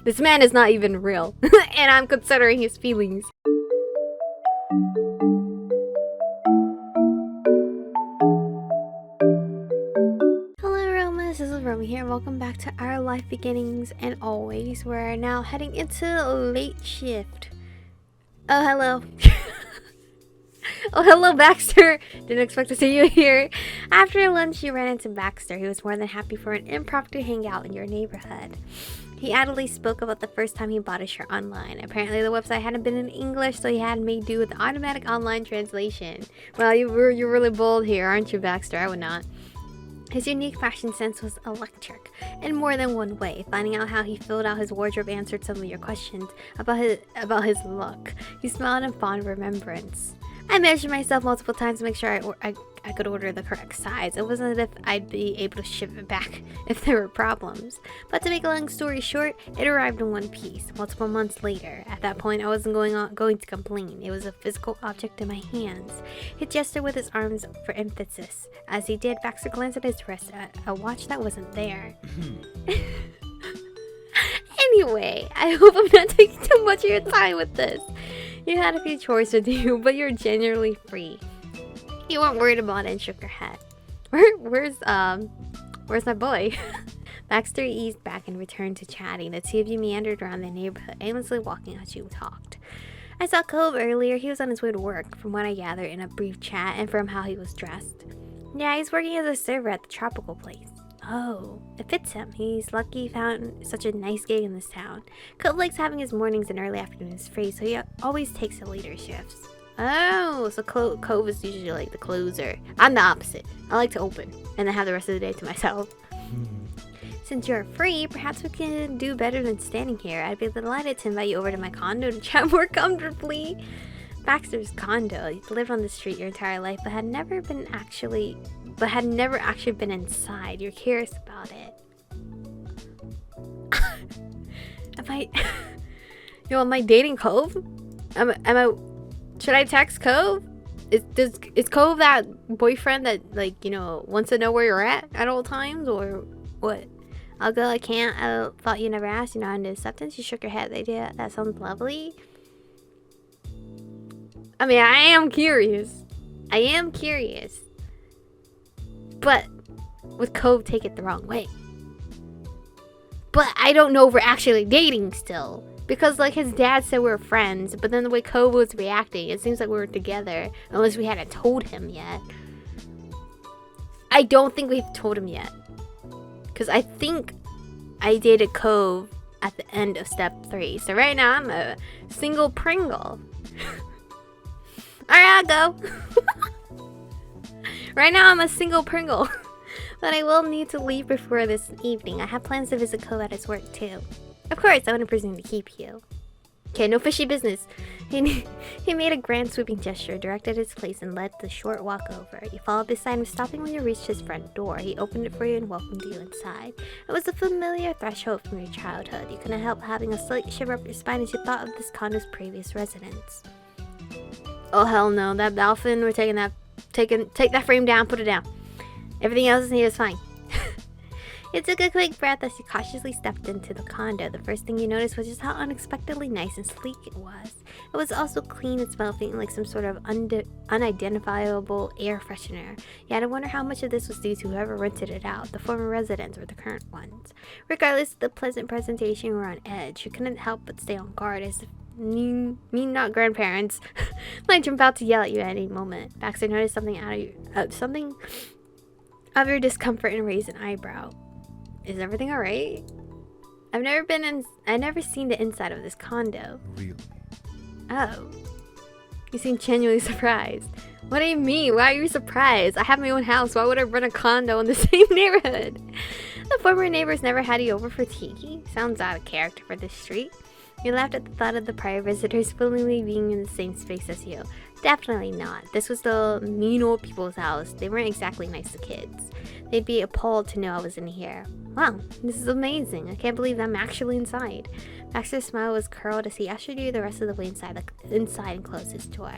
This man is not even real. And I'm considering his feelings. Hello Aromas, this is Aromie here. Welcome back to Our Life Beginnings and Always. We're now heading into a late shift. Oh, hello. Oh, hello, Baxter. Didn't expect to see you here. After lunch, you ran into Baxter. He was more than happy for an impromptu hangout in your neighborhood. He idly spoke about the first time he bought a shirt online. Apparently, the website hadn't been in English, so he had made do with automatic online translation. Well, you're really bold here, aren't you, Baxter? I would not. His unique fashion sense was electric, in more than one way. Finding out how he filled out his wardrobe answered some of your questions about his look. He smiled in fond remembrance. I measured myself multiple times to make sure I could order the correct size. It wasn't as if I'd be able to ship it back if there were problems. But to make a long story short, it arrived in one piece, multiple months later. At that point, I wasn't going to complain. It was a physical object in my hands. He gestured with his arms for emphasis. As he did, Baxter glanced at his wrist at a watch that wasn't there. Anyway, I hope I'm not taking too much of your time with this. You had a few chores to do, but you're genuinely free. You weren't worried about it and shook your head. Where's my boy? Baxter eased back and returned to chatting. The two of you meandered around the neighborhood, aimlessly walking as you talked. I saw Cove earlier. He was on his way to work, from what I gathered in a brief chat and from how he was dressed. Yeah, he's working as a server at the tropical place. Oh, it fits him. He's lucky he found such a nice gig in this town. Cove likes having his mornings and early afternoons free, so he always takes the later shifts. Oh, so Cove is usually like the closer. I'm the opposite. I like to open and then have the rest of the day to myself. Since you're free, perhaps we can do better than standing here. I'd be delighted to invite you over to my condo to chat more comfortably. Baxter's condo. You've lived on the street your entire life, but had never actually been inside. You're curious about it. Am I dating Cove? Should I text Cove? Is Cove that boyfriend that, like, wants to know where you're at all times, or what? I'll go, I can't. I thought you never asked, into acceptance. You shook your head. The idea, that sounds lovely. I mean, I am curious. But with Cove, take it the wrong way. But I don't know if we're actually dating still. Because, like, his dad said we were friends, but then the way Cove was reacting, it seems like we were together. Unless we hadn't told him yet. I don't think we've told him yet. Because I think I dated Cove at the end of step 3. So right now, I'm a single Pringle. Alright, I'll go. Right now, I'm a single Pringle. But I will need to leave before this evening. I have plans to visit Cove at his work, too. Of course, I wouldn't presume to keep you. Okay, no fishy business. He made a grand sweeping gesture, directed his place, and led the short walk over. You followed beside him, stopping when you reached his front door. He opened it for you and welcomed you inside. It was a familiar threshold from your childhood. You couldn't help having a slight shiver up your spine as you thought of this condo's previous residents. Oh, hell no. That dolphin, we're taking that. Take that frame down, put it down. Everything else in here is fine. You took a quick breath as you cautiously stepped into the condo. The first thing you noticed was just how unexpectedly nice and sleek it was. It was also clean and smelled like some sort of unidentifiable air freshener. You had to wonder how much of this was due to whoever rented it out, the former residents or the current ones. Regardless of the pleasant presentation, you were on edge. You couldn't help but stay on guard as if mean not grandparents might jump out to yell at you at any moment. Baxter noticed something of your discomfort and raised an eyebrow. Is everything alright? I've never seen the inside of this condo. Really? Oh. You seem genuinely surprised. What do you mean? Why are you surprised? I have my own house. Why would I rent a condo in the same neighborhood? The former neighbors never had you over for tea. Sounds out of character for this street. You laughed at the thought of the prior visitors willingly being in the same space as you. Definitely not. This was the mean old people's house. They weren't exactly nice to kids. They'd be appalled to know I was in here. Wow, this is amazing. I can't believe I'm actually inside. Baxter's smile was curled as he ushered you the rest of the way inside and closed his door.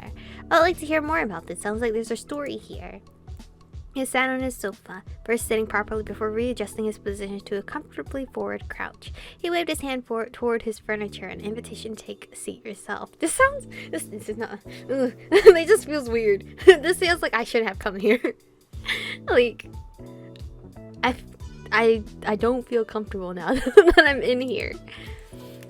I'd like to hear more about this. Sounds like there's a story here. He sat on his sofa, first sitting properly before readjusting his position to a comfortably forward crouch. He waved his hand toward his furniture, an invitation to take a seat yourself. This is not, it just feels weird. This feels like I should have come here. Like, I don't feel comfortable now that I'm in here.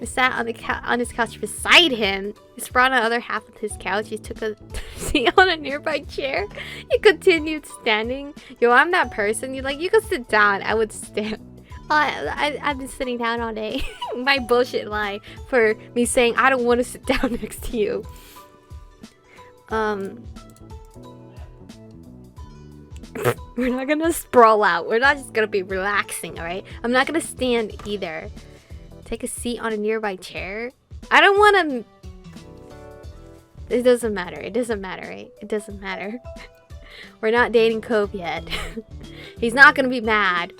He sat on his couch beside him. He sprawled on the other half of his couch. He took a seat on a nearby chair. He continued standing. Yo, I'm that person. You could sit down. I would stand. I've been sitting down all day. My bullshit lie for me saying I don't want to sit down next to you. We're not gonna sprawl out. We're not just gonna be relaxing, alright? I'm not gonna stand either. Take a seat on a nearby chair? I don't want to... It doesn't matter. It doesn't matter, right? It doesn't matter. We're not dating Cove yet. He's not going to be mad.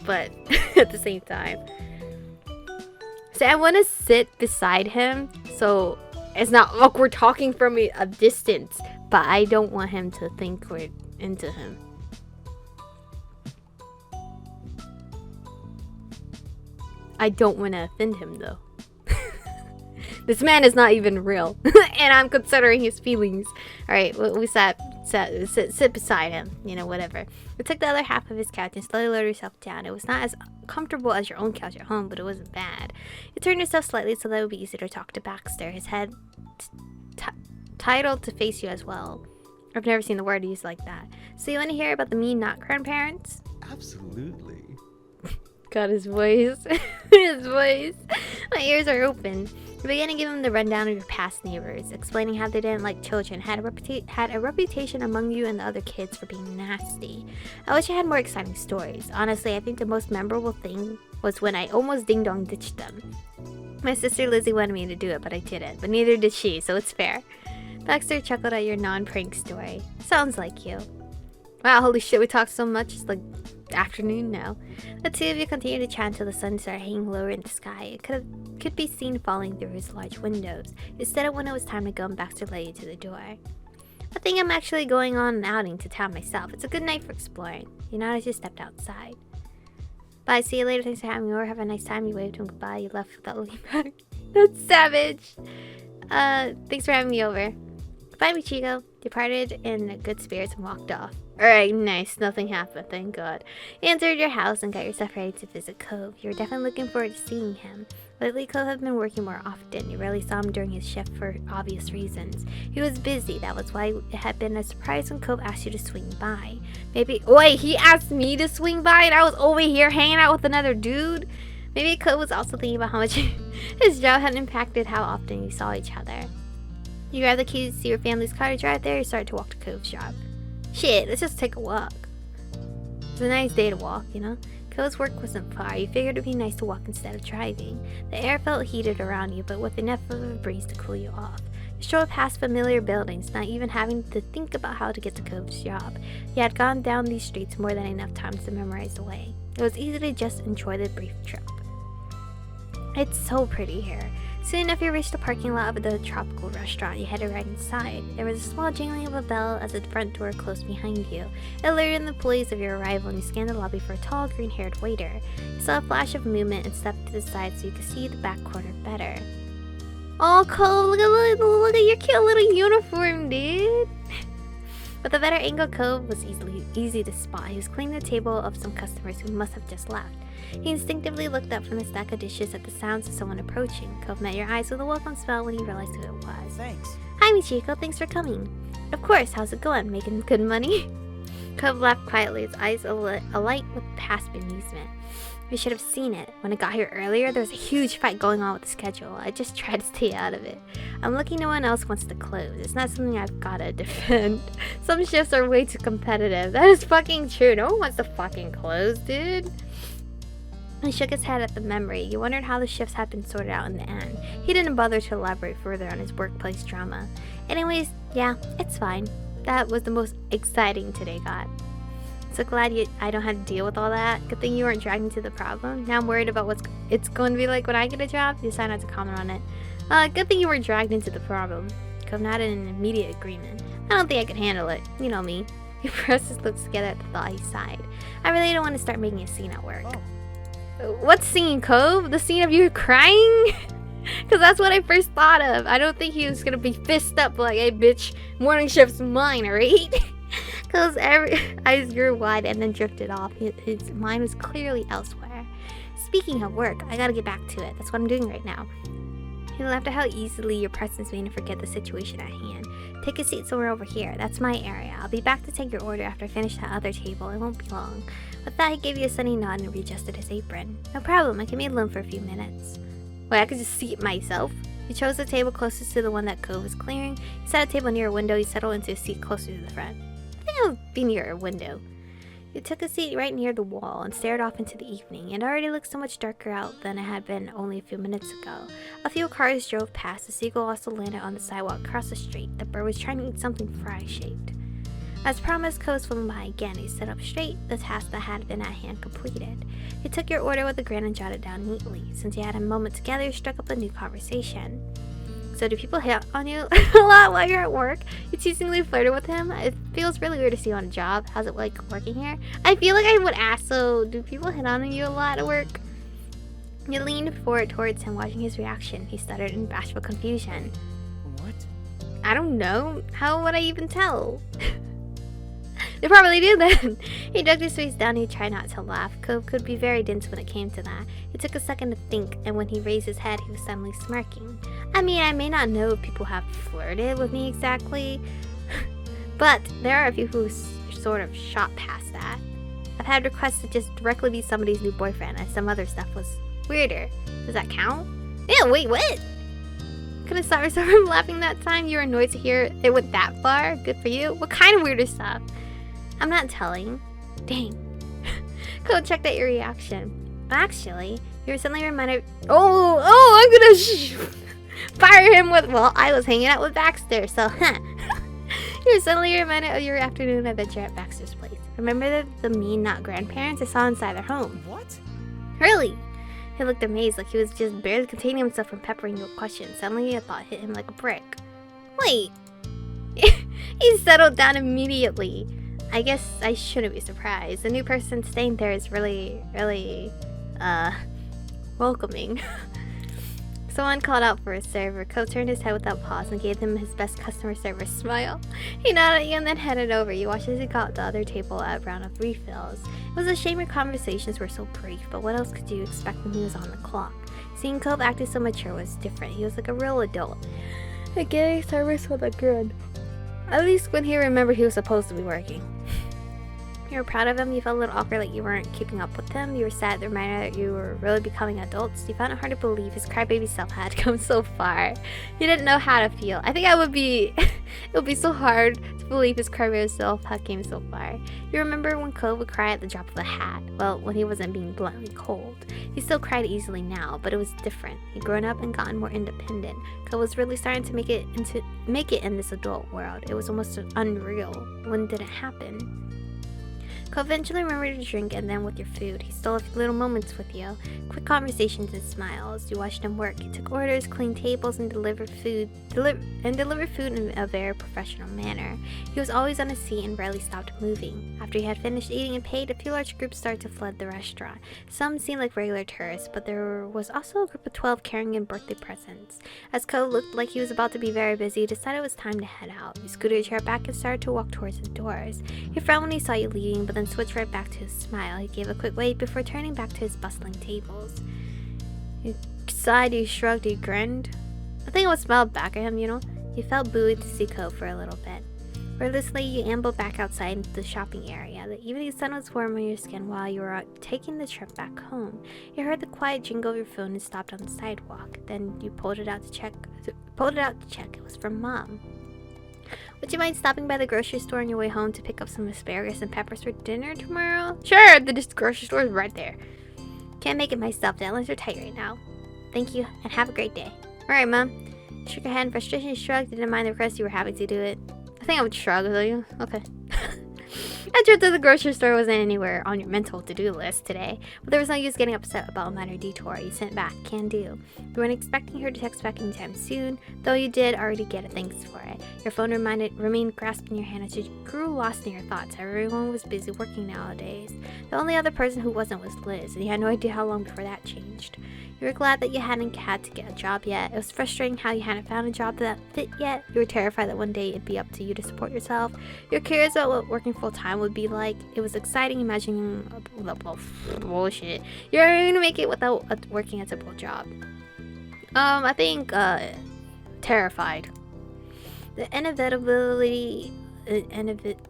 But at the same time. So I want to sit beside him. So it's not awkward talking from a distance. But I don't want him to think we're into him. I don't want to offend him though. This man is not even real. And I'm considering his feelings. Alright, we sit beside him. You know, whatever. We took the other half of his couch and slowly lowered yourself down. It was not as comfortable as your own couch at home, but it wasn't bad. You turned yourself slightly so that it would be easier to talk to Baxter. His head titled to face you as well. I've never seen the word used like that. So you want to hear about the mean not grandparents? Absolutely. God, his voice. His voice. My ears are open. You began to give him the rundown of your past neighbors, explaining how they didn't like children, had a reputation among you and the other kids for being nasty. I wish I had more exciting stories. Honestly, I think the most memorable thing was when I almost ding-dong ditched them. My sister Lizzie wanted me to do it, but I didn't. But neither did she, so it's fair. Baxter chuckled at your non-prank story. Sounds like you. Wow, holy shit, we talked so much. It's like afternoon now. The two of you continued to chat until the sun started hanging lower in the sky. It could be seen falling through his large windows. Instead of when it was time to go, and Baxter led you to the door. I think I'm actually going on an outing to town myself. It's a good night for exploring. You nodded as you stepped outside. Bye, see you later. Thanks for having me over. Have a nice time. You waved him goodbye. You left without looking back. That's savage. Thanks for having me over. Bye, Michiko. Departed in good spirits and walked off. Alright, nice. Nothing happened, thank God. You entered your house and got yourself ready to visit Cove. You were definitely looking forward to seeing him. Lately, Cove had been working more often. You rarely saw him during his shift for obvious reasons. He was busy. That was why it had been a surprise when Cove asked you to swing by. Maybe... Wait, he asked me to swing by and I was over here hanging out with another dude? Maybe Cove was also thinking about how much his job had impacted how often you saw each other. You grabbed the keys to see your family's cottage right there. You started to walk to Cove's job. Shit, let's just take a walk. It's a nice day to walk, you know? Cove's work wasn't far. You figured it'd be nice to walk instead of driving. The air felt heated around you, but with enough of a breeze to cool you off. You strolled past familiar buildings, not even having to think about how to get to Cove's job. You had gone down these streets more than enough times to memorize the way. It was easy to just enjoy the brief trip. It's so pretty here. Soon enough, you reached the parking lot of the tropical restaurant. You headed right inside. There was a small jingling of a bell as the front door closed behind you. It alerted the employees of your arrival, and you scanned the lobby for a tall, green-haired waiter. You saw a flash of movement and stepped to the side so you could see the back corner better. Oh, Cove, look at your cute little uniform, dude. With a better angle, Cove was easy to spot. He was cleaning the table of some customers who must have just left. He instinctively looked up from the stack of dishes at the sounds of someone approaching. Cove met your eyes with a welcome smile when he realized who it was. Thanks. Hi, Michiko. Thanks for coming. Of course. How's it going? Making good money? Cove laughed quietly, his eyes alight with past amusement. You should have seen it. When I got here earlier, there was a huge fight going on with the schedule. I just tried to stay out of it. I'm lucky no one else wants to close. It's not something I've gotta defend. Some shifts are way too competitive. That is fucking true. No one wants to fucking close, dude. He shook his head at the memory. You wondered how the shifts had been sorted out in the end. He didn't bother to elaborate further on his workplace drama. Anyways, yeah, it's fine. That was the most exciting today got. So glad I don't have to deal with all that. Good thing you weren't dragged into the problem. Now I'm worried about what it's going to be like when I get a job. You decided not to comment on it. Good thing you weren't dragged into the problem. Cove nodded in immediate agreement. don't think I could handle it. You know me. He pressed his lips together at the thought. He sighed. I really don't want to start making a scene at work. What scene, Cove? The scene of you crying? Because that's what I first thought of. I don't think he was going to be fist up like, hey, bitch, morning shift's mine, alright? Cove's eyes grew wide and then drifted off. His mind was clearly elsewhere. Speaking of work, I gotta get back to it. That's what I'm doing right now. He laughed at how easily your presence made him forget the situation at hand. Take a seat somewhere over here. That's my area. I'll be back to take your order after I finish that other table. It won't be long. With that, he gave you a sunny nod and readjusted his apron. No problem. I can be alone for a few minutes. Wait, I could just seat myself? He chose the table closest to the one that Cove was clearing. He sat at a table near a window. He settled into a seat closer to the front. I think I'll be near a window. He took a seat right near the wall and stared off into the evening. It already looked so much darker out than it had been only a few minutes ago. A few cars drove past. The seagull also landed on the sidewalk across the street. The bird was trying to eat something fry-shaped. As promised, Cove swung by again. He sat up straight, the task that had been at hand completed. He took your order with a grin and jotted down neatly. Since you had a moment together, he struck up a new conversation. So do people hit on you a lot while you're at work? You teasingly flirted with him? It feels really weird to see you on a job. How's it like working here? I feel like I would ask, so do people hit on you a lot at work? You leaned forward towards him, watching his reaction. He stuttered in bashful confusion. What? I don't know. How would I even tell? They probably do then. He dug his face down and he tried not to laugh. Cove could be very dense when it came to that. It took a second to think, and when he raised his head, he was suddenly smirking. I mean, I may not know if people have flirted with me exactly, but there are a few who sort of shot past that. I've had requests to just directly be somebody's new boyfriend, and some other stuff was weirder. Does that count? Yeah, wait, what? Couldn't stop yourself from laughing that time? You were annoyed to hear it went that far? Good for you. What kind of weirder stuff? I'm not telling. Dang. Go check out your reaction. Actually, you were suddenly reminded. I'm gonna fire him with. Well, I was hanging out with Baxter, so you were suddenly reminded of your afternoon adventure at Baxter's place. Remember the mean not grandparents I saw inside their home? What? Really? He looked amazed, like he was just barely containing himself from peppering you with questions. Suddenly, a thought hit him like a brick. Wait. He settled down immediately. I guess I shouldn't be surprised. The new person staying there is really, welcoming. Someone called out for a server. Cove turned his head without pause and gave him his best customer service smile. He nodded at you and then headed over. You watched as he got the other table at a round of refills. It was a shame your conversations were so brief, but what else could you expect when he was on the clock? Seeing Cove acting so mature was different. He was like a real adult. Getting service with a grin. At least when he remembered he was supposed to be working. You were proud of him. You felt a little awkward, like you weren't keeping up with him. You were sad at the reminder that you were really becoming adults. You found it hard to believe his crybaby self had come so far. You didn't know how to feel. I think I would be it would be so hard to believe his crybaby self had came so far. You remember when Cove would cry at the drop of a hat? Well, when he wasn't being bluntly cold. He still cried easily now, but it was different. He'd grown up and gotten more independent. Cove was really starting to make it in this adult world. It was almost unreal. When did it happen? Cove eventually remembered to drink, and then with your food. He stole a few little moments with you. Quick conversations and smiles. You watched him work. He took orders, cleaned tables, and delivered food in a very professional manner. He was always on his seat and rarely stopped moving. After he had finished eating and paid, a few large groups started to flood the restaurant. Some seemed like regular tourists, but there was also a group of 12 carrying in birthday presents. As Cove looked like he was about to be very busy, he decided it was time to head out. He scooted a chair back and started to walk towards the doors. He frowned when he saw you leaving, but then switched right back to his smile. He gave a quick wait before turning back to his bustling tables. You sighed, you shrugged, you grinned. I think I would smile back at him, you know. You felt buoyed to see Cove for a little bit. Wordlessly, you ambled back outside into the shopping area. The evening sun was warm on your skin while you were taking the trip back home. You heard the quiet jingle of your phone and stopped on the sidewalk. Then you pulled it out to check. It was from Mom. Would you mind stopping by the grocery store on your way home to pick up some asparagus and peppers for dinner tomorrow? Sure, the grocery store is right there. Can't make it myself, deadlines are tight right now. Thank you, and have a great day. Alright, Mom. Shook her head in frustration, shrugged, didn't mind the request, you were happy to do it. I think I would shrug with you. Okay. A trip to the grocery store wasn't anywhere on your mental to-do list today, but there was no use getting upset about a minor detour. You sent back, can do. You weren't expecting her to text back anytime soon, though you did already get a thanks for it. Your phone remained grasped in your hand as you grew lost in your thoughts. Everyone was busy working nowadays. The only other person who wasn't was Liz, and you had no idea how long before that changed. You were glad that you hadn't had to get a job yet. It was frustrating how you hadn't found a job that fit yet. You were terrified that one day it'd be up to you to support yourself. You were curious about what working full-time would be like. It was exciting imagining bullshit. You're going to make it without working a typical job. I think, terrified. The inevitability,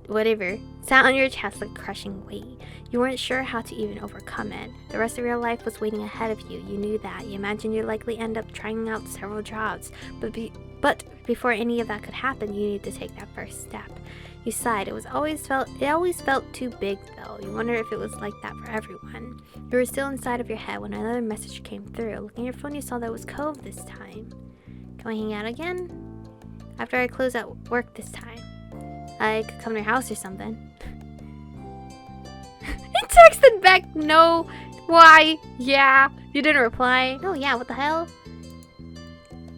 whatever, sat on your chest like a crushing weight. You weren't sure how to even overcome it. The rest of your life was waiting ahead of you. You knew that. You imagined you'd likely end up trying out several jobs. But before any of that could happen, you needed to take that first step. You sighed. It always felt too big, though. You wondered if it was like that for everyone. You were still inside of your head when another message came through. Looking at your phone, you saw that it was Cove this time. Can we hang out again? After I close at work this time. I could come to your house or something. He texted back, no. Why? Yeah. You didn't reply. No, yeah, what the hell?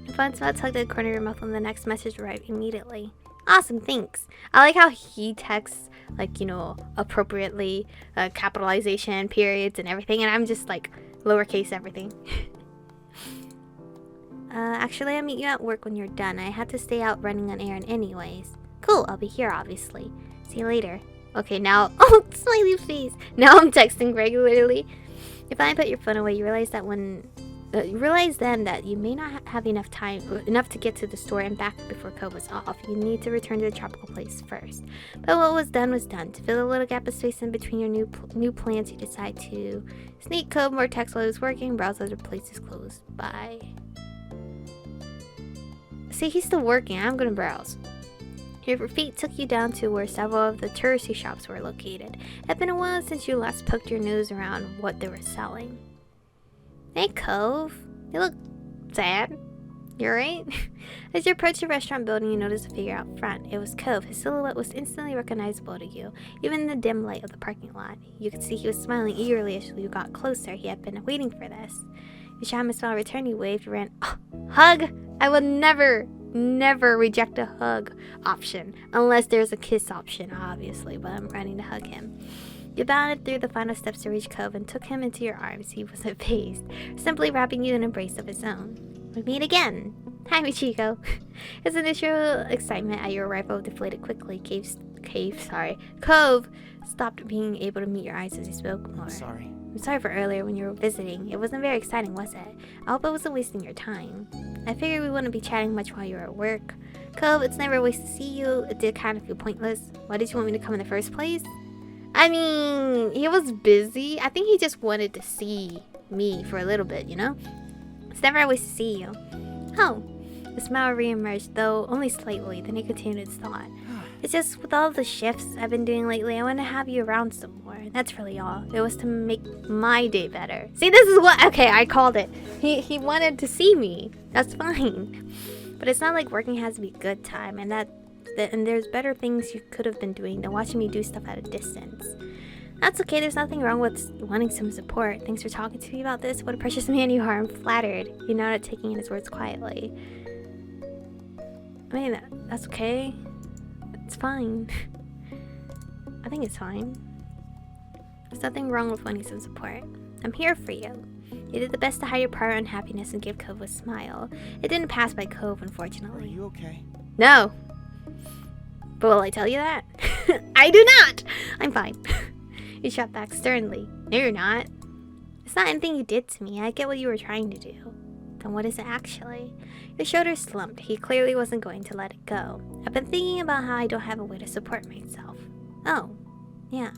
A fun smile tugged at the corner of your mouth when the next message arrived immediately. Awesome, thanks. I like how he texts, like, you know, appropriately, capitalization, periods, and everything, and I'm just like, lowercase everything. Actually, I'll meet you at work when you're done. I had to stay out running an errand anyways. Cool, I'll be here, obviously. See you later. Okay, now, oh, smiley face. Now I'm texting regularly. If I put your phone away, you realize then that you may not have enough to get to the store and back before Cove was off. You need to return to the tropical place first. But what was done was done. To fill a little gap of space in between your new plans, you decide to sneak Cove more text while he was working, browse other places close by. See, he's still working. I'm gonna browse. Your feet took you down to where several of the touristy shops were located. It had been a while since you last poked your nose around what they were selling. Hey, Cove. You look sad. You alright? As you approached the restaurant building, you noticed a figure out front. It was Cove. His silhouette was instantly recognizable to you, even in the dim light of the parking lot. You could see he was smiling eagerly as you got closer. He had been waiting for this. You saw him smile return. You waved, ran. Oh, hug! I will never reject a hug option, unless there's a kiss option, obviously, but I'm running to hug him. You bounded through the final steps to reach Cove and took him into your arms. He wasn't phased, simply wrapping you in an embrace of his own. We meet again. Hi, Michiko. His initial excitement at your arrival deflated quickly. Cove stopped being able to meet your eyes as he spoke more. I'm sorry for earlier when you were visiting. It wasn't very exciting, was it? I hope I wasn't wasting your time. I figured we wouldn't be chatting much while you were at work. Cove, it's never a waste to see you. It did kind of feel pointless. Why did you want me to come in the first place? I mean, he was busy. I think he just wanted to see me for a little bit, you know? It's never a waste to see you. Oh. The smile re-emerged, though only slightly. Then he continued his thought. It's just with all the shifts I've been doing lately, I want to have you around some more. That's really all. It was to make my day better. See, this is what... Okay, I called it. He wanted to see me. That's fine. But it's not like working has to be a good time, and there's better things you could have been doing than watching me do stuff at a distance. That's okay. There's nothing wrong with wanting some support. Thanks for talking to me about this. What a precious man you are. I'm flattered. He nodded, taking in his words quietly. I mean, that's okay. It's fine. I think it's fine. There's nothing wrong with wanting some support. I'm here for you. You did the best to hide your prior unhappiness and give Cove a smile. It didn't pass by Cove, unfortunately. Are you okay? No. But will I tell you that? I do not! I'm fine. He shot back sternly. No, you're not. It's not anything you did to me. I get what you were trying to do. Then what is it actually? His shoulders slumped. He clearly wasn't going to let it go. I've been thinking about how I don't have a way to support myself. Oh, yeah.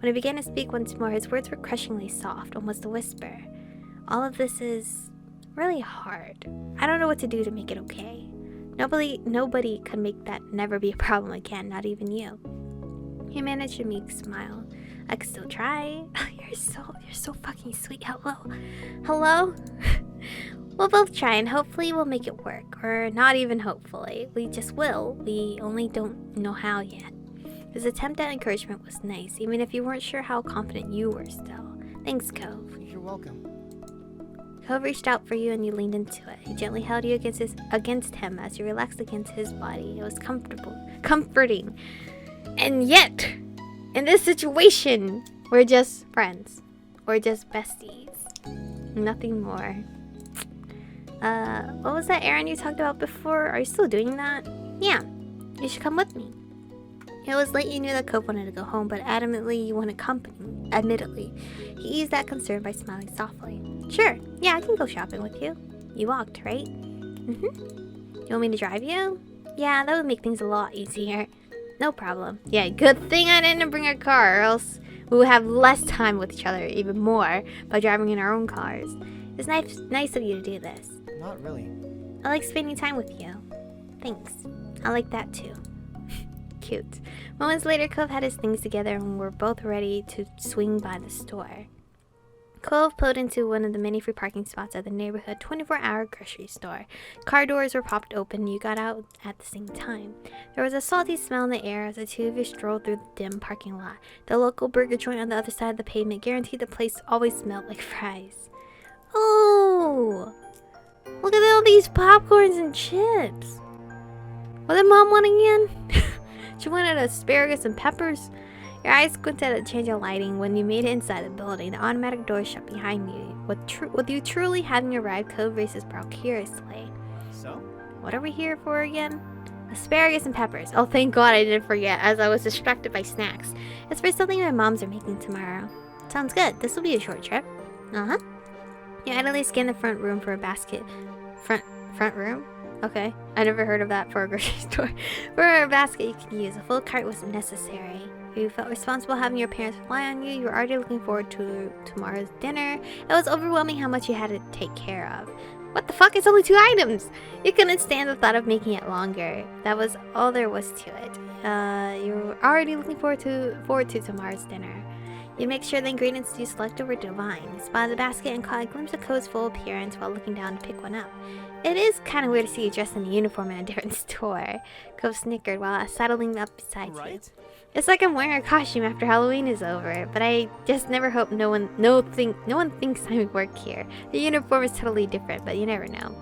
When he began to speak once more, his words were crushingly soft, almost a whisper. All of this is really hard. I don't know what to do to make it okay. Nobody could make that never be a problem again, not even you. He managed a meek smile. I could still try. You're so fucking sweet. Hello? We'll both try and hopefully we'll make it work. Or not even hopefully. We just will. We only don't know how yet. His attempt at encouragement was nice, even if you weren't sure how confident you were still. Thanks, Cove. You're welcome. Cove reached out for you and you leaned into it. He gently held you against him as you relaxed against his body. It was comforting. And yet, in this situation, we're just friends. We're just besties. Nothing more. What was that errand you talked about before? Are you still doing that? Yeah, you should come with me. It was late, you knew that Cove wanted to go home, but adamantly you wanted company. Admittedly, he eased that concern by smiling softly. Sure, yeah, I can go shopping with you. You walked, right? You want me to drive you? Yeah, that would make things a lot easier. No problem. Yeah, good thing I didn't bring a car, or else we would have less time with each other, even more, by driving in our own cars. It's nice of you to do this. Not really. I like spending time with you. Thanks. I like that too. Cute. Moments later, Cove had his things together and were both ready to swing by the store. Cove pulled into one of the many free parking spots at the neighborhood 24-hour grocery store. Car doors were popped open and you got out at the same time. There was a salty smell in the air as the two of you strolled through the dim parking lot. The local burger joint on the other side of the pavement guaranteed the place always smelled like fries. Oh! Look at all these popcorns and chips! What did Mom want again? She wanted asparagus and peppers. Your eyes squinted at the change of lighting. When you made it inside the building, the automatic door shut behind you. With you truly having arrived, Cove raised his brow curiously. So? What are we here for again? Asparagus and peppers. Oh, thank God I didn't forget, as I was distracted by snacks. It's for something my moms are making tomorrow. Sounds good. This will be a short trip. Uh-huh. You idly scanned the front room for a basket. Front room? Okay. I never heard of that for a grocery store. For a basket you could use. A full cart wasn't necessary. You felt responsible having your parents rely on you. You were already looking forward to tomorrow's dinner. It was overwhelming how much you had to take care of. What the fuck? It's only 2 items! You couldn't stand the thought of making it longer. That was all there was to it. You were already looking forward to tomorrow's dinner. You make sure the ingredients you selected were divine. You spotted the basket and caught a glimpse of Cove's full appearance while looking down to pick one up. It is kind of weird to see you dressed in a uniform in a different store. Cove snickered while settling up beside you. It's like I'm wearing a costume after Halloween is over, but I just never hope no one thinks I work here. The uniform is totally different, but you never know.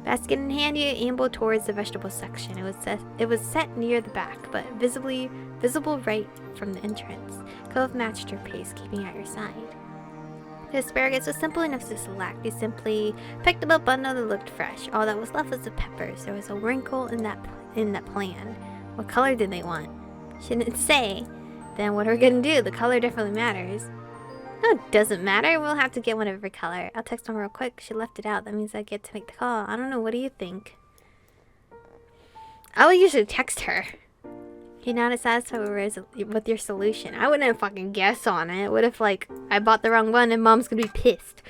Basket in hand, you ambled towards the vegetable section. It was set near the back, but visible right from the entrance. Cove matched your pace, keeping at your side. The asparagus was simple enough to select. You simply picked up a bundle that looked fresh. All that was left was the peppers. There was a wrinkle in that plan. What color did they want? Shouldn't say. Then what are we gonna do? The color definitely matters. No, it doesn't matter. We'll have to get one of every color. I'll text Mom real quick. She left it out. That means I get to make the call. I don't know. What do you think? I would usually text her. You're not satisfied with your solution. I wouldn't fucking guess on it. What if, like, I bought the wrong one and Mom's gonna be pissed?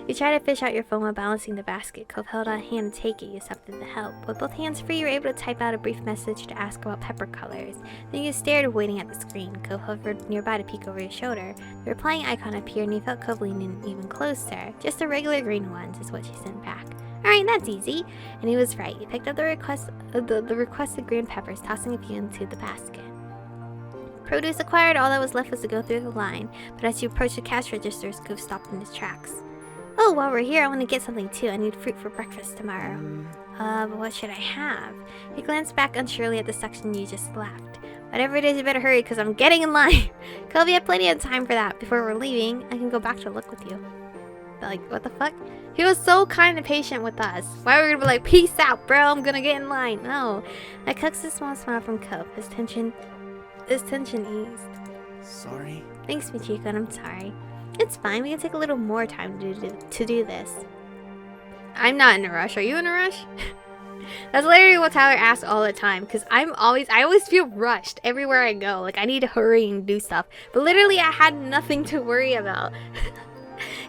You try to fish out your phone while balancing the basket. Cove held out a hand to take it. You accepted the help. With both hands free, you were able to type out a brief message to ask about pepper colors. Then you stared, waiting at the screen. Cove hovered nearby to peek over your shoulder. The replying icon appeared and you felt Cove lean in even closer. Just the regular green ones is what she sent back. Alright, that's easy. And he was right. You picked up the requested green peppers, tossing a few into the basket. Produce acquired, all that was left was to go through the line. But as you approached the cash registers, Cove stopped in his tracks. Oh, while we're here, I want to get something too. I need fruit for breakfast tomorrow. But what should I have? He glanced back unsurely at the section you just left. Whatever it is, you better hurry, because I'm getting in line. Cove, you have plenty of time for that. Before we're leaving, I can go back to look with you. Like, what the fuck? He was so kind and patient with us. Why were we gonna be like, peace out, bro, I'm gonna get in line? No. I coaxed a small smile from Cove. His tension eased. Sorry. Thanks, Michiko, and I'm sorry. It's fine. We can take a little more time to do this. I'm not in a rush. Are you in a rush? That's literally what Tyler asks all the time. Because I always feel rushed everywhere I go. Like, I need to hurry and do stuff. But literally, I had nothing to worry about.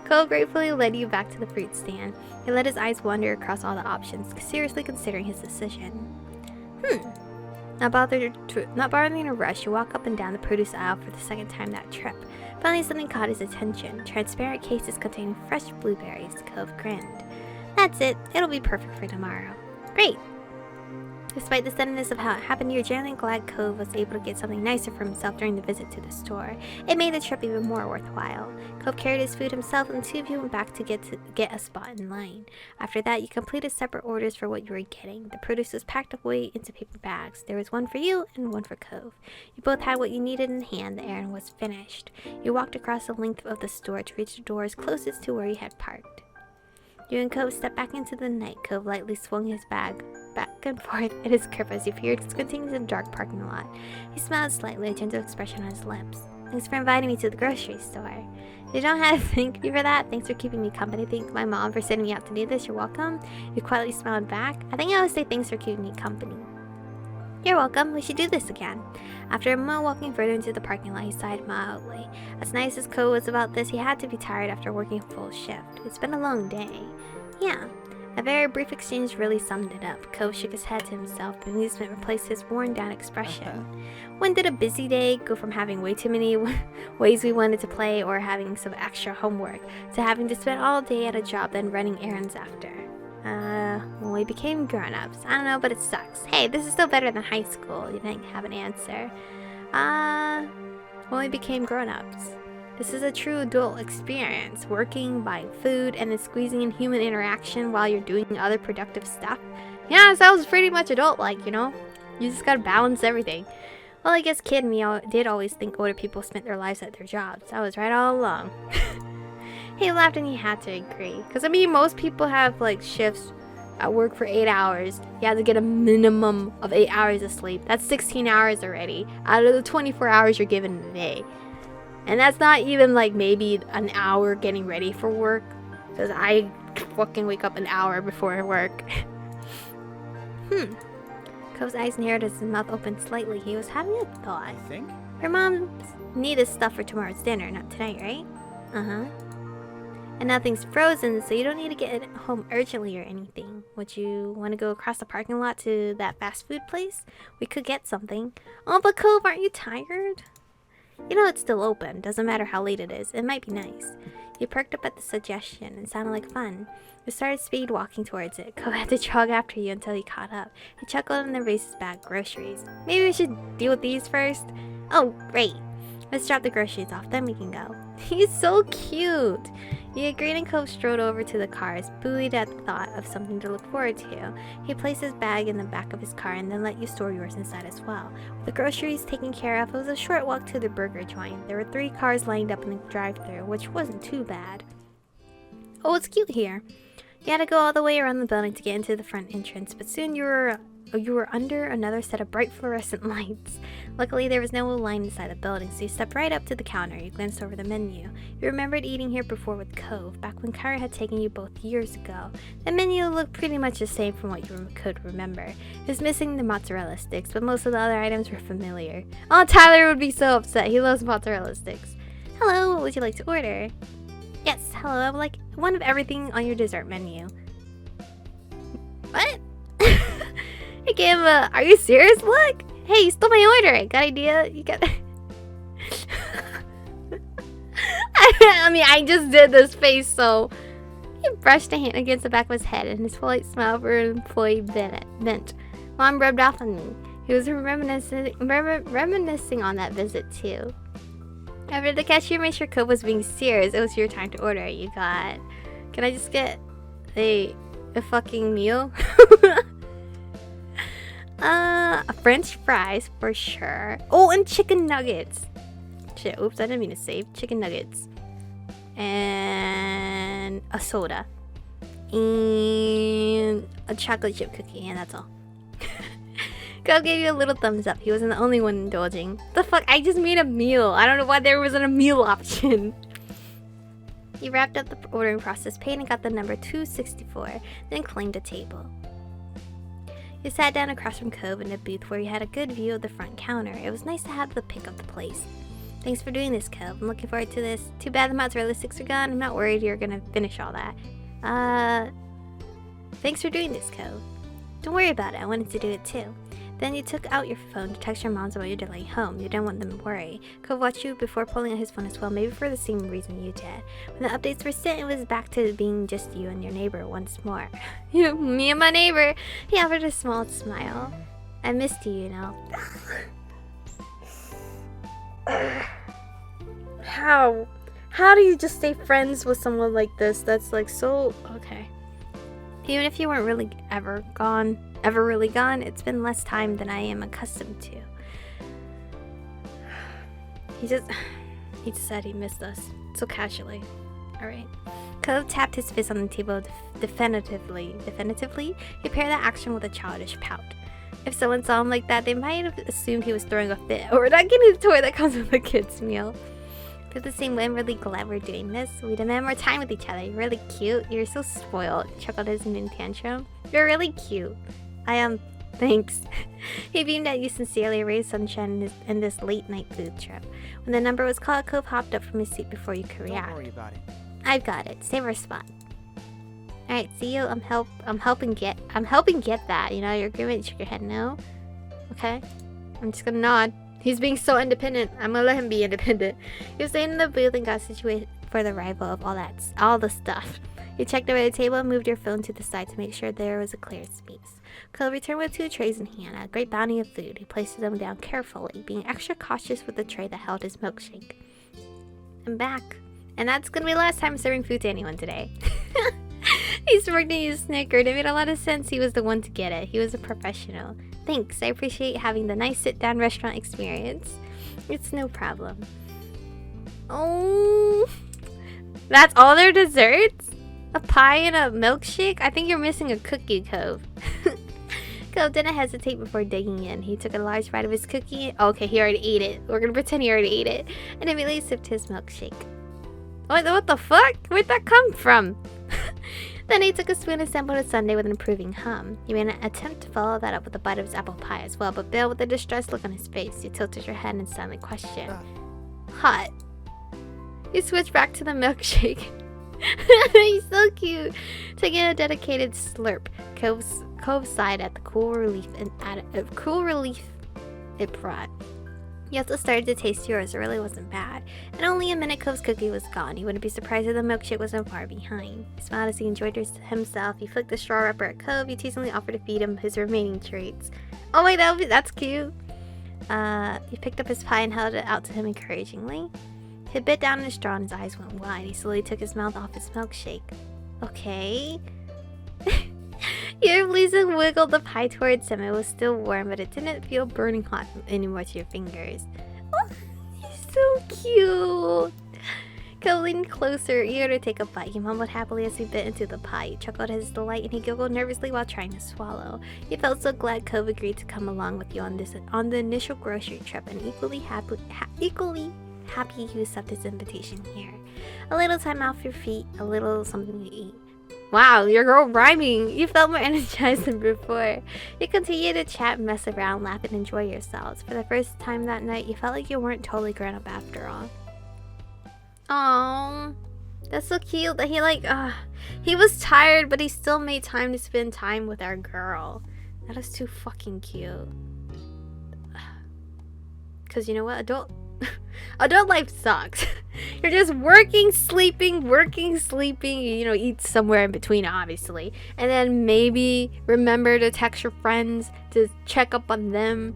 Cole gratefully led you back to the fruit stand. He let his eyes wander across all the options, seriously considering his decision. Not bothering to rush, you walk up and down the produce aisle for the second time that trip. Finally, something caught his attention. Transparent cases containing fresh blueberries. Cove grinned. That's it. It'll be perfect for tomorrow. Great. Despite the suddenness of how it happened, you're generally glad Cove was able to get something nicer for himself during the visit to the store. It made the trip even more worthwhile. Cove carried his food himself, and the two of you went back to get a spot in line. After that, you completed separate orders for what you were getting. The produce was packed away into paper bags. There was one for you and one for Cove. You both had what you needed in hand. The errand was finished. You walked across the length of the store to reach the doors closest to where you had parked. You and Cove stepped back into the night. Cove lightly swung his bag back and forth at his grip as he peered squinting into the dark parking lot. He smiled slightly, a gentle expression on his lips. Thanks for inviting me to the grocery store. You don't have to thank me for that. Thanks for keeping me company. Thank my mom for sending me out to do this. You're welcome. You quietly smiled back. I think I would say thanks for keeping me company. You're welcome. We should do this again. After a moment walking further into the parking lot, he sighed mildly. As nice as Cove was about this, he had to be tired after working a full shift. It's been a long day. Yeah. A very brief exchange really summed it up. Cove shook his head to himself, but amusement replaced his worn-down expression. When did a busy day go from having way too many ways we wanted to play or having some extra homework to having to spend all day at a job then running errands after? When we became grown-ups. I don't know, but it sucks. Hey, this is still better than high school. You didn't have an answer. When we became grown-ups. This is a true adult experience. Working, buying food, and then squeezing in human interaction while you're doing other productive stuff. Yeah, it sounds pretty much adult-like, you know? You just gotta balance everything. Well, I guess kid me did always think older people spent their lives at their jobs. I was right all along. He laughed and he had to agree. Because, I mean, most people have, like, shifts at work for 8 hours. You have to get a minimum of 8 hours of sleep. That's 16 hours already. Out of the 24 hours you're given a day. And that's not even, like, maybe an hour getting ready for work. Because I fucking wake up an hour before work. Cove's eyes narrowed as his mouth opened slightly. He was having a thought. I think? Your mom needed stuff for tomorrow's dinner, not tonight, right? Uh-huh. And nothing's frozen, so you don't need to get it home urgently or anything. Would you want to go across the parking lot to that fast food place? We could get something. Oh, but Cove, aren't you tired? You know it's still open. Doesn't matter how late it is. It might be nice. You perked up at the suggestion. It sounded like fun. You started speed walking towards it. Cove had to jog after you until he caught up. He chuckled and then raised his bag. Groceries. Maybe we should deal with these first? Oh, great. Let's drop the groceries off, then we can go. He's so cute. You agreed and Cove strode over to the cars, buoyed at the thought of something to look forward to. He placed his bag in the back of his car and then let you store yours inside as well. With the groceries taken care of, it was a short walk to the burger joint. There were 3 cars lined up in the drive-thru, which wasn't too bad. Oh, it's cute here. You had to go all the way around the building to get into the front entrance, but soon you were under another set of bright fluorescent lights. Luckily, there was no line inside the building, so you stepped right up to the counter. You glanced over the menu. You remembered eating here before with Cove, back when Kyra had taken you both years ago. The menu looked pretty much the same from what you could remember. It was missing the mozzarella sticks, but most of the other items were familiar. Oh, Tyler would be so upset. He loves mozzarella sticks. Hello, what would you like to order? Yes, hello, I would like one of everything on your dessert menu. What? I gave him a, are you serious look? Hey, you stole my order. Got idea? You got... I mean, I just did this face, so... He brushed a hand against the back of his head, and his polite smile for an employee bent. Mom rubbed off on me. He was reminiscing on that visit, too. After the cashier made sure Cove was being serious, it was your time to order. You got... Can I just get a fucking meal? French fries for sure. Oh, and chicken nuggets. Shit, oops, I didn't mean to save. Chicken nuggets. And a soda. And a chocolate chip cookie, and that's all. Cove gave you a little thumbs up. He wasn't the only one indulging. The fuck? I just made a meal. I don't know why there wasn't a meal option. You wrapped up the ordering process, paid and got the number 264, then claimed a table. You sat down across from Cove in a booth where you had a good view of the front counter. It was nice to have the pick of the place. Thanks for doing this, Cove. I'm looking forward to this. Too bad the mozzarella sticks are gone. I'm not worried you're gonna finish all that. Thanks for doing this, Cove. Don't worry about it. I wanted to do it too. Then you took out your phone to text your moms about your delay home. You didn't want them to worry. Cove watched you before pulling out his phone as well, maybe for the same reason you did. When the updates were sent, it was back to being just you and your neighbor once more. Me and my neighbor. He offered a small smile. I missed you, you know. How? How do you just stay friends with someone like this? That's like so... Okay. Even if you weren't really ever really gone, it's been less time than I am accustomed to. He just said he missed us. So casually. Alright. Cove tapped his fist on the table definitively. He paired that action with a childish pout. If someone saw him like that, they might have assumed he was throwing a fit or not getting the toy that comes with a kid's meal. Feel the same way. I'm really glad we're doing this. We demand more time with each other. You're really cute. You're so spoiled. Chuckled his moon tantrum. You're really cute. I am. Thanks. He beamed at you sincerely, raised sunshine in this late night food trip. When the number was called, Cove hopped up from his seat before you could react. Don't worry about it. I've got it. Save our spot. Alright, see you. I'm helping get that. You know, your agreement. Shake your head no. Okay. I'm just gonna nod. He's being so independent. I'm gonna let him be independent. He was staying in the booth and got situated for the arrival of all the stuff. You checked over the table and moved your phone to the side to make sure there was a clear space. Cole returned with 2 trays in hand, a great bounty of food. He placed them down carefully, being extra cautious with the tray that held his milkshake. I'm back. And that's gonna be the last time serving food to anyone today. He smirked and you snickered. It made a lot of sense he was the one to get it. He was a professional. Thanks, I appreciate having the nice sit-down restaurant experience. It's no problem. Oh, that's all their desserts? A pie and a milkshake? I think you're missing a cookie, Cove. Cove didn't hesitate before digging in. He took a large bite of his cookie. Okay, he already ate it. We're gonna pretend he already ate it. And immediately sipped his milkshake. What the fuck? Where'd that come from? Then he took a spoon and sampled a sundae with an approving hum. He made an attempt to follow that up with a bite of his apple pie as well, but failed with a distressed look on his face. You tilted your head and silently questioned. Hot. You switched back to the milkshake. He's so cute. Taking a dedicated slurp, Cove sighed at the cool relief it brought. You also started to taste yours. It really wasn't bad. In only a minute, Cove's cookie was gone. You wouldn't be surprised if the milkshake wasn't far behind. He smiled as he enjoyed himself. He flicked the straw wrapper at Cove. You teasingly offered to feed him his remaining treats. Oh wait, that's cute. You picked up his pie and held it out to him encouragingly. He bit down his straw and his eyes went wide. He slowly took his mouth off his milkshake. Okay. Your Lisa wiggled the pie towards him. It was still warm, but it didn't feel burning hot anymore to your fingers. Oh, he's so cute. Cove leaned closer, eager to take a bite. He mumbled happily as he bit into the pie. He chuckled at his delight, and he giggled nervously while trying to swallow. He felt so glad Cove agreed to come along with you on the initial grocery trip, and equally happy you accepted his invitation here. A little time off your feet, a little something to eat. Wow, your girl rhyming. You felt more energized than before. You continued to chat, mess around, laugh, and enjoy yourselves. For the first time that night, you felt like you weren't totally grown up after all. Aww, that's so cute that he was tired, but he still made time to spend time with our girl. That is too fucking cute. Cause you know what, adult life sucks. You're just working, sleeping, you know, eat somewhere in between, obviously. And then maybe remember to text your friends to check up on them.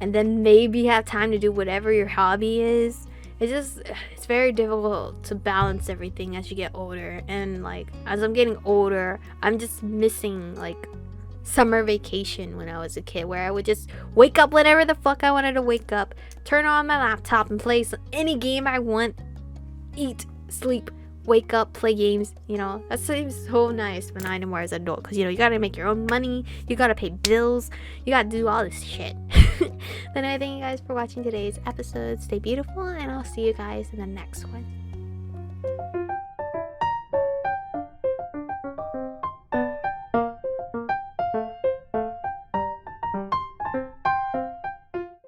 And then maybe have time to do whatever your hobby is. It's very difficult to balance everything as you get older. And like, as I'm getting older, I'm just missing like summer vacation when I was a kid, where I would just wake up whenever the fuck I wanted to wake up, turn on my laptop and play any game I want, eat, sleep, wake up, play games. You know, that seems so nice when I am more as an adult, because you know, you gotta make your own money, you gotta pay bills, you gotta do all this shit. Then I thank you guys for watching today's episode. Stay beautiful, and I'll see you guys in the next one.